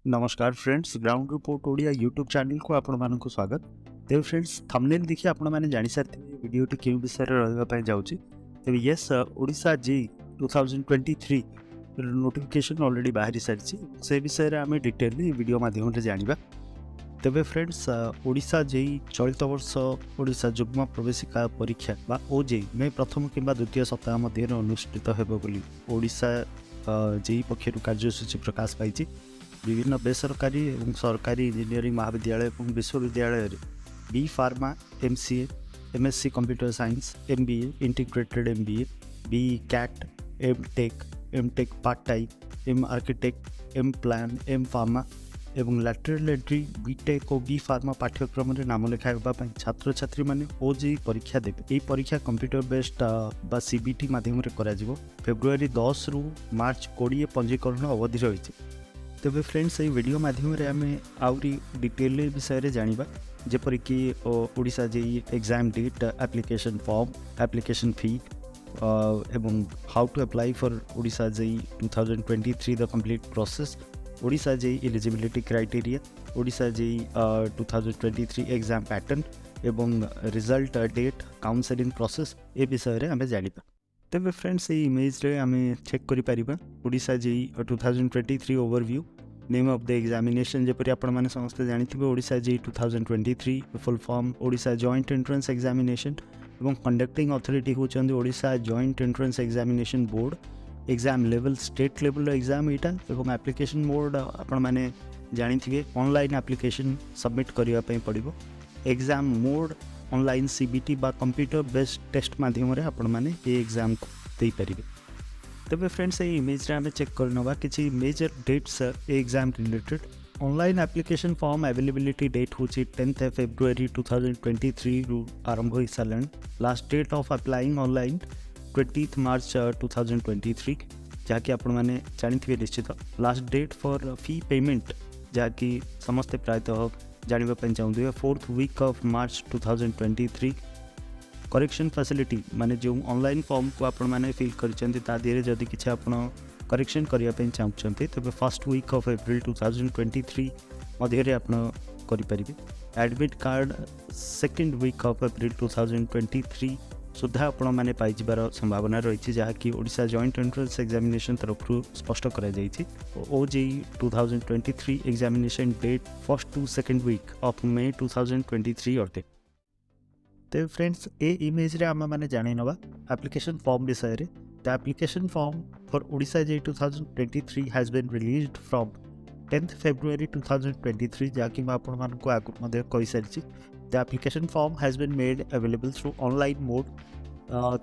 नमस्कार friends, ground report Odia YouTube channel को आपण मानक स्वागत। तेज फ्रेंड्स, थंबनेल देखि आपण माने जानि सारथि वीडियोटी केउ विषय रे रहबा पय जाउची। तेबे yes, Odisha JEE 2023 notification already बाहरी सारची, से विषय रे आमे डिटेल वीडियो माध्यम रे जानिबा। तेबे फ्रेंड्स, ओडिशा जेई चलित वर्ष ओडिशा जुग्म प्रवेशिका परीक्षा बा ओजेई मे प्रथम किंबा द्वितीय सप्ताह मध्य अनुष्ठित हेबो बोली ओडिशा जेई पक्षरु कार्यसूची प्रकाश पाइची। विभिन्न बेसरकारी और सरकारी इंजीनियरिंग महाविद्यालय और विश्वविद्यालय B.Pharma MCA MSc computer science MBA integrated MBA B.CAT M.Tech part time M.Architect M.Plan M.Pharma एवं lateral entry B.Tech और B.Pharma पाठ्यक्रम में नाम लिखाइबा छात्र छात्री माने OJEE परीक्षा देबे। एई परीक्षा कंप्यूटर बेस्ड बा CBT माध्यम रे करा जिवो। फेब्रुआरी 10 रु मार्च 20 पंजीकरण अवधि रही। तेबे फ्रेंड्स, ये वीडियो माध्यम रे आमे आउरी डिटेल विषय रे जानिबा, जेपरि कि Odisha JEE exam date, application form, application fee एवं how to apply for Odisha JEE 2023 the complete process, Odisha JEE eligibility criteria, Odisha JEE 2023 exam pattern एवं रिजल्ट डेट, काउंसलिंग प्रोसेस ए विषय रे आमे जानिबा। तेबे फ्रेंड्स, ये इमेज रे आमे चेक करि परिबा Odisha JEE 2023 overview, name of the examination जेपरि आपण माने समस्त जानिथिबे Odisha JEE 2023 full form Odisha joint entrance examination एवं कंडक्टिंग अथॉरिटी होचंदी Odisha joint entrance examination board. Exam level state level exam एटा एवं एप्लिकेशन मोड आपण माने जानिथिबे ऑनलाइन एप्लिकेशन सबमिट करिया पय पड़िबो। एग्जाम मोड ऑनलाइन CBT बा कंप्यूटर बेस्ड टेस्ट माध्यम रे आपण माने ए एग्जाम को देई परिबे। तबे फ्रेंड्स, ये इमेज रे आमे चेक करनवा किछि major dates exam related. Online application form availability date होछि 10th February 2023 रु आरंभ होई सालन। Last date of applying online 20th March 2023, जाकि आपण माने जानिथिबे निश्चित। Last date for fee payment, जाकि समस्त प्रायतः जानिबा पय चाहुथिबे 4th week of March 2023। Correction facility माने जो ऑनलाइन फॉर्म को आपण माने फिल करचंती ता दिरे जदि किछि आपण करेक्शन करिया पे चाहउचंती तबे फर्स्ट वीक ऑफ अप्रैल 2023 मध्य रे आपण करि परिबे। Admit card second week of April 2023 सुधा आपण माने पाइ जिबार संभावना रहिछि, जहा कि ओडिशा जॉइंट एंट्रेंस एग्जामिनेशन तरफरु स्पष्ट करा जाइछि। OJEE 2023 examination date first to second week of May 2023 अटे। तो फ्रेंड्स, ए इमेज रे आम माने जानि नबा एप्लिकेशन फॉर्म विषय रे। The application form for Odisha JEE 2023 has been released from 10th February 2023, जाकि मैं आपण मान को आगु मध्ये कहि सारिछि। The application form has been made available through online mode.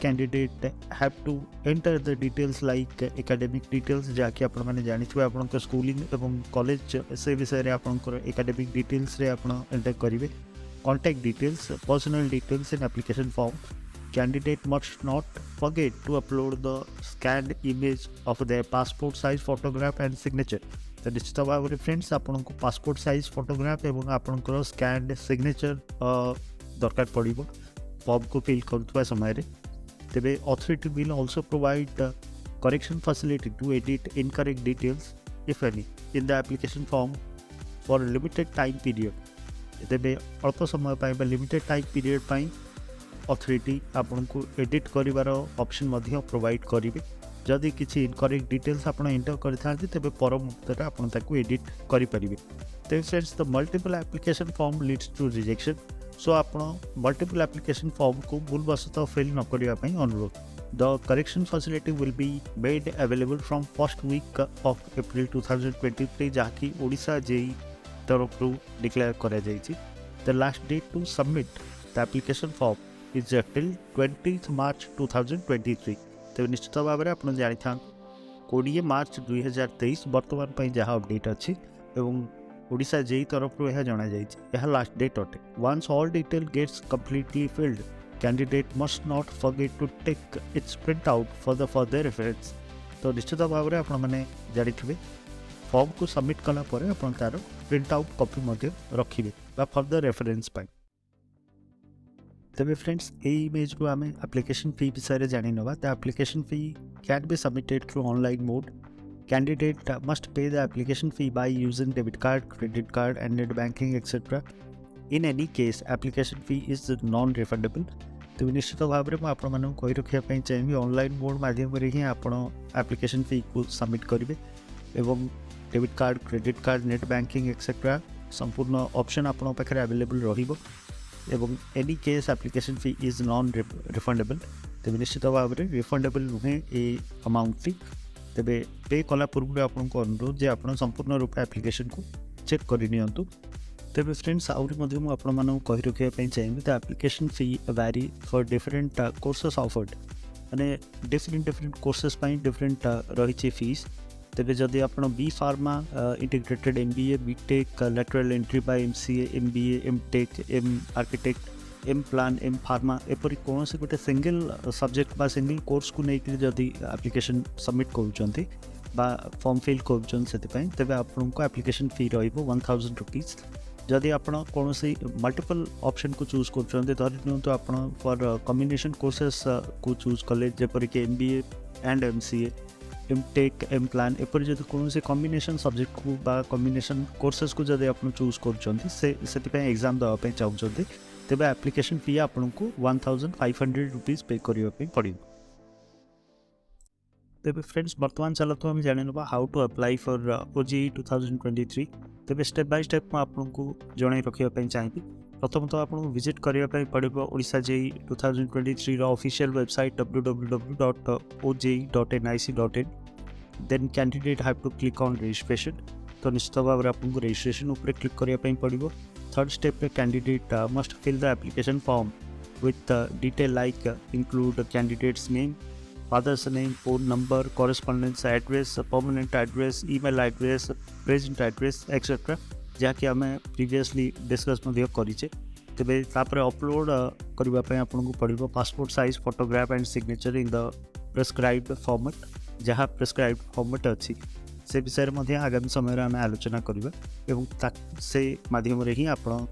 Candidate have to enter the details like academic details, जाकि आपण माने जानिथिबे आपण को स्कूलिंग एवं कॉलेज से विषय रे आपण को एकेडमिक डिटेल्स रे आपण एंटर करिवे। Contact details, personal details in application form. Candidate must not forget to upload the scanned image of their passport size photograph and signature. तो निश्चित भाव में फ्रेंड्स, आपन को पासपोर्ट साइज फोटोग्राफ एवं आपन को स्कैन्ड सिग्नेचर दरकार पड़िबो फॉर्म को फिल करथुवा समय रे। तेबे authority will also provide correction facility to edit incorrect details if any in the application form for limited time period. तेबे अल्प समय पाई बा लिमिटेड टाइम पीरियड पाई अथॉरिटी आपन को एडिट करिवार ऑप्शन मध्य प्रोवाइड करिवे। जदि किछि इनकरेक्ट डिटेल्स आपन एंटर करथांती तेबे पर मुक्तरे आपन ताकू एडिट करि परिबे। तेबे friends, the multiple application form leads to rejection. So आपन मल्टीपल एप्लिकेशन फॉर्म को भूलवशतः फिल न करिवा पई अनुरोध। The correction facility will be made available from first week of April 2023, जाकि ओडिशा जेई तरफ डिक्लेयर करा जाइछि। The last date to submit the application form is till 20th March 2023। तो निश्चित भाव में आप जानी था 20 मार्च 2023 बर्तमान पर जहाँ अपडेट अच्छी एवं ओडिशा जेई तरफ यह जना यह लास्ट डेट अटे। Once all detail gets completely filled, candidate must not forget to take its print out for the further reference. तो निश्चित भाव में आप जानी फॉर्म को सबमिट कला परे अपन तार प्रिंट आउट कॉपी मध्य रखिबे बा फर्दर रेफरेंस पाई। तबे फ्रेंड्स, ए इमेज को आमे एप्लिकेशन फी विषय रे जानि नबा। The application fee can be submitted through online mode. candidate must pay the application fee by using debit card, credit card and net banking etc. In any case application fee is non-refundable. तो निश्चित भाव में आपको कही रखापी चाहिए online mode मध्यम ही आप application फी को सबमिट करेंगे एवं debit card, credit card, net banking etcetera संपूर्ण ऑप्शन आपन पाखे अवेलेबल रहिबो एवं any case application fee is non refundable. तेज निश्चित भाव में रिफंडेबल नुहे ये अमाउंट फी। तेबे पे कला पूर्व आपको अनुरोध जे आप संपूर्ण रूप एप्लिकेशन को चेक करनी। तेबे फ्रेंड्स आउरी मध्य मु आपण मानू कहि रखिया चाहिए the application fee vary for different courses offered माने डिफरेंट कोर्सेस डिफरेंट रही फीस। तेबे जदि आपण B.Pharma integrated MBA B.Tech lateral entry by MCA MBA M.Tech M.Architect M.Plan M.Pharma एपरी कौन से गोटे सिंगल सब्जेक्ट बा सिंगल कोर्स को लेकर जदि एप्लिकेशन सबमिट करूँगी बा फॉर्म फिल करूँ तेबे आपको एप्लिकेशन फी रहिबो 1000 रुपीज। जदि आप कौन सी मल्टीपल ऑप्शन को चूज कर धरी नियंतु आप फॉर कॉम्बिनेशन कोर्सेस को चूज कले जेपरिक MBA and MCA M.Tech M.Plan एपरी जब कौन से कॉम्बिनेशन सब्जेक्ट को बा कॉम्बिनेशन कोर्सेस को जब आप चूज कर एग्जाम देवाई चाहते तेज एप्लिकेशन फी आपको 1500 रुपीज पे करने पड़ो। तेज फ्रेंड्स बर्तमान चलते आम जान ना how to apply for OJEE 2023। तेज स्टेप बाय स्टेप आपको जन रखापी चाहिए। प्रथमतः आपको विजिट करने पड़ो Odisha JEE 2023 official website www.oje.nic.in। Then candidate have to click on registration. तो निश्चित भाव में आपको रजिस्ट्रेशन उपर क्लिक करने पड़ो। Third step candidate must fill the application form with detail like include candidate's name, father's name, phone number, correspondence address, permanent address, email address, present address etcetera जहाँकि आम प्रीवियसली डिस्कस करें। तेज upload करने आपको पड़ो passport size photograph and signature in the prescribed format. जहाँ prescribed format अच्छी से विषय में आगामी समय आम आलोचना करवा से माध्यम ही आप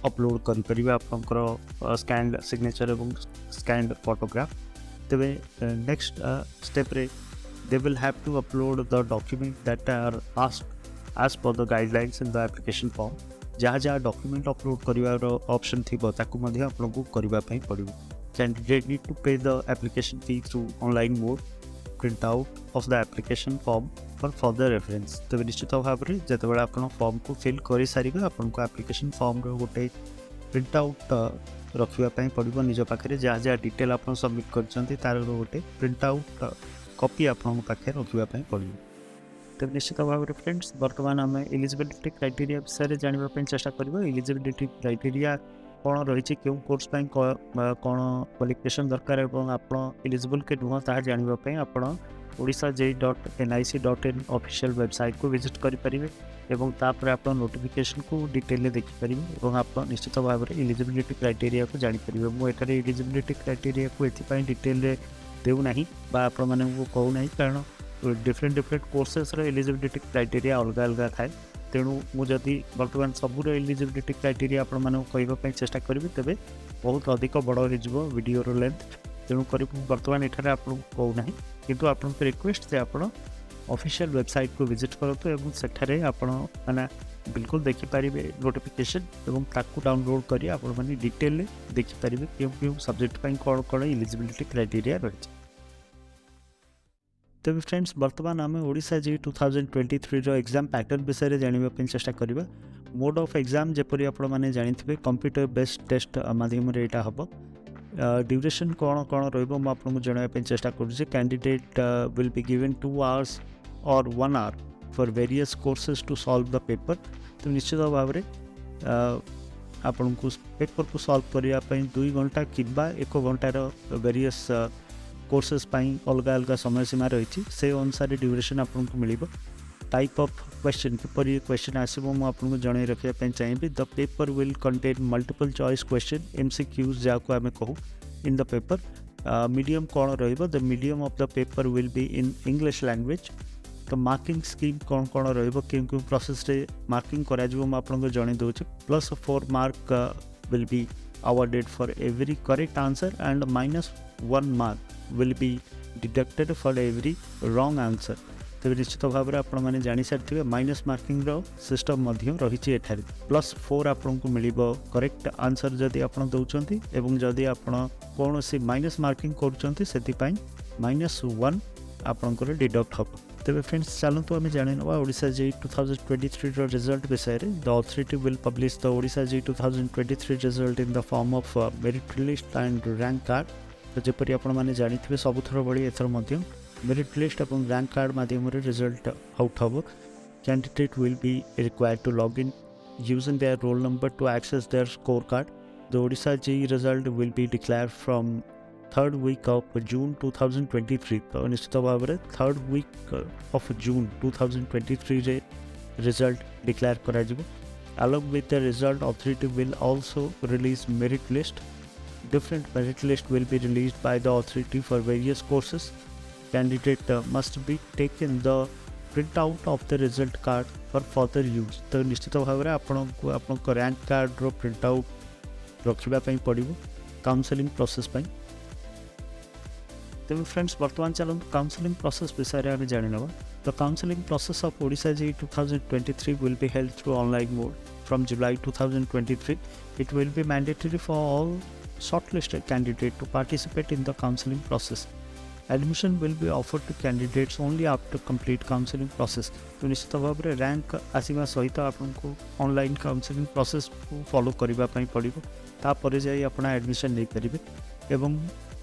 अपलोड करें आपंकर स्कैन्ड सिग्नेचर और स्कैन्ड फोटोग्राफ। तेबे नेक्स्ट स्टेप रे they will have to upload the document that are asked as per the guidelines in the application form. जहाँ जहाँ डॉक्यूमेंट अपलोड कर ऑप्शन थी आपको करने पड़ो। Candidate need to pay the application fee through online mode, print out of the application form for further reference. तेज निश्चित भाव में जिते आप फॉर्म को फिल कर सारे आपको एप्लिकेशन फॉर्म गोटे प्रिंट आउट रखापी पड़ो निज पाखे। जहाँ जहाँ डिटेल आप सबमिट कर तार गोटे प्रिंट आउट कॉपी आपन पाखे रखापी पड़ो। तेज निश्चित भाव में फ्रेंड्स बर्तमान आम एलिजिबिलिटी क्राइटेरिया विषय जानापी चेष्टा करवा। एलिजिबिलिटी क्राइटेरिया कौन रही क्यों कोर्स कौन क्वालिफिकेशन दरकार और आप एलिजिबल के नुह ता जानापी आप odisha.nic.in ऑफिशियल वेबसाइट को विजिट करेंगे और तापर आप नोटिफिकेशन को डिटेल देखिपारे और आप निश्चित भाव में एलिजिबिलिटी क्राइटेरिया को जानीपर। मुझे एलिजिबिलिटी क्राइटेरिया को ये डिटेल देना आप कहूना कारण डिफरेंट कोर्सेस एलिजिबिलिटी क्राइटेरिया अलग अलग थाए। तेणु मुझे बर्तमान सबूर एलिजिबिलिटी क्राइटेरिया आपको चेष्टा करी तेज बहुत अधिक बड़ हो वीडियो लेंथ। तेणुक बर्तमान ये आपको कहूना किंतु आप रिक्वेस्ट आप ऑफिशियल वेबसाइट को विजिट करूँ और सेठारे आपण माने बिल्कुल देखिपारे नोटिफिकेशन और ताकू डाउनलोड करी आपण माने डिटेल देखिपारे क्यों क्यों सब्जेक्ट कौन कौन एलिजिबिलिटी क्राइटेरिया रही। तेज फ्रेंड्स बर्तमान आम ओडिशा JEE 2023 एग्जाम पैटर्न विषय जानापी चेष्टा करवा। मोड ऑफ एग्जाम जपरी आपने जानी कंप्यूटर बेस्ड टेस्ट माध्यम यहाँ हम। ड्यूरेशन कौन कौन रही जनवाई चेष्टा करुँचे। Candidate will be given 2 hours और 1 hour for various courses to solve the paper. तो निश्चित भाव में आपन को पेपर को सॉल्व करने 2 घंटा कि 1 घंटार वेरियस कोर्सेस अलग अलग समय सीमा रही से अनुसार ड्यूरेशन आपको मिल। टाइप ऑफ क्वेश्चन किपर क्वेश्चन आसो मुझे जन रखापी चाहिए। The paper will contain multiple choice question MCQs जहाँ को आम कहूँ इन द पेपर। मीडियम कौन the medium of the paper will be in English language. तो मार्किंग स्कीम कौन कौन क्यों क्यों प्रोसेस रे मार्किंग आपको जन दूचे। +4 mark will be awarded for every correct answer and -1 mark will be deducted for every wrong answer। तेज निश्चित भाव में आपण मैंने जानी सारी माइनस मार्किंग सिस्टम रही +4 आपन को मिल करेक्ट आंसर जदि आप दौरान एवं जदि आप कौन सी माइनस मार्किंग कर -1 आपंकर डिडक्ट हम। तेज फ्रेंड्स चलतु आम जानी ना ओडिशा जेईई 2023 रिजल्ट विषय the authority will publish the Odisha JEE 2023 result in the form of merit list and rank card. तो जपरी आपण मैंने जानी सबुथर भली एथर मेरिट लिस्ट और रैंक कार्ड माध्यम रिजल्ट आउट हम। Candidate will be required to log in using their roll number to access their score card. The Odisha JEE result will be declare from 3rd week of June 2023। तो निश्चित भाव में 3rd week of June 2023 रे result declare करा जिवो। Along with the result, authority will also release merit list. Different merit list will be released by the authority for various courses. Candidate must be taken the printout of the result card for further use। तो निश्चित भाव में आपको rank card रो printout रखा पड़ो counselling process पाई। तेज friends बर्तमान चलते counselling process विषय में जानी ना। The counselling process of Odisha JEE 2023 will be held through online mode from July 2023। It will be mandatory for all shortlisted candidates to participate in the counseling process। Admission will be offered to candidates only after complete counseling process। तो निश्चित भाव में rank आसवा सहित आपको online counselling process को follow करने पड़ो तापर जाई अपना एडमिशन नहीं पारे। एवं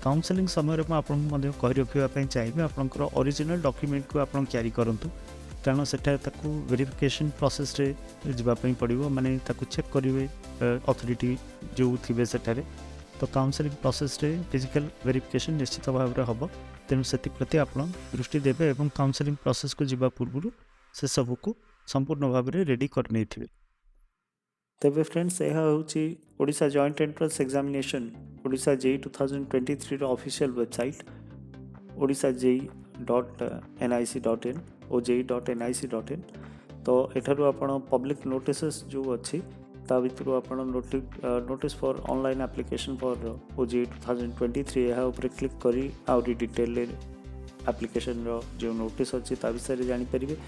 काउंसलिंग समय में आपको कही रखापी चाहिए आपंकर ओरिजिनल डॉक्यूमेंट को आप क्यारी करूँ कारण से वेरिफिकेशन प्रोसेस रे जावाई पड़ो माने चेक करेंगे अथॉरिटी जो थे सेठारे। तो काउंसलिंग प्रोसेस रे फिजिकल वेरिफिकेशन निश्चित भाव में हम तेणु से प्रति आप दृष्टि देवे और काउंसलिंग प्रोसेस को जीवा पूर्व से सब को संपूर्ण भाव में रेडी करने थे। तेबे फ्रेंड्स यह हूँ Odisha joint entrance examination Odisha JEE 2023 official website odisha.nic.in OJEE.nic.in। तो एठारु आपण पब्लिक नोटिसेस जो अच्छी ता भितर आप notice for online application for OJEE 2023 यह ऊपर क्लिक करी आउरी डिटेल एप्लिकेशन जो नोटिस अच्छी ता विषय जानीपारे।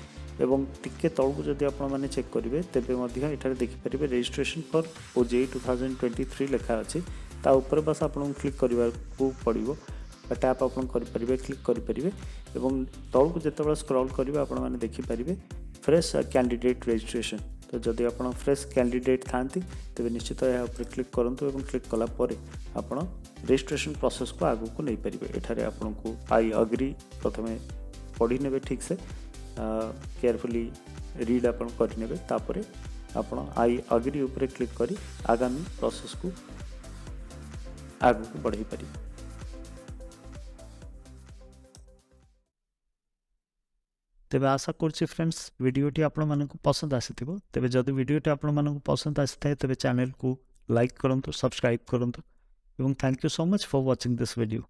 एवं टिके तौक जदि आपने चेक करेंगे तेरे ये देखिपारे रजिस्ट्रेशन फॉर OJEE 2023 लिखा अच्छी ता ऊपर बस आपको क्लिक करने को पड़ो टैप आप क्लिक करेंगे एवं तौक जो स्क्रॉल करेंगे आप देखिपारे फ्रेश कैंडिडेट रजिस्ट्रेशन। तो जदि आप फ्रेश कैंडिडेट था तेज निश्चित यहाँ क्लिक करूँ और क्लिक कलापर आप रजिस्ट्रेशन प्रोसेस को आगू को नहीं पारे। एठारे आपको आई अग्री प्रथम पढ़ी ने ठीक से केयरफुली रीड आप करेंगे तापर आप आई अग्री ऊपर क्लिक करी आगामी प्रोसेस को आगू को बढ़ाई पारे। तेबे आशा करुच्ची फ्रेंड्स वीडियोटी आपण मानकु पसंद आसीथिबो। तेबे जदि वीडियोटी आपण मानकु पसंद आसीथाय तेबे चैनल को लाइक करंतु सब्सक्राइब करंतु एवं thank you so much for watching this video.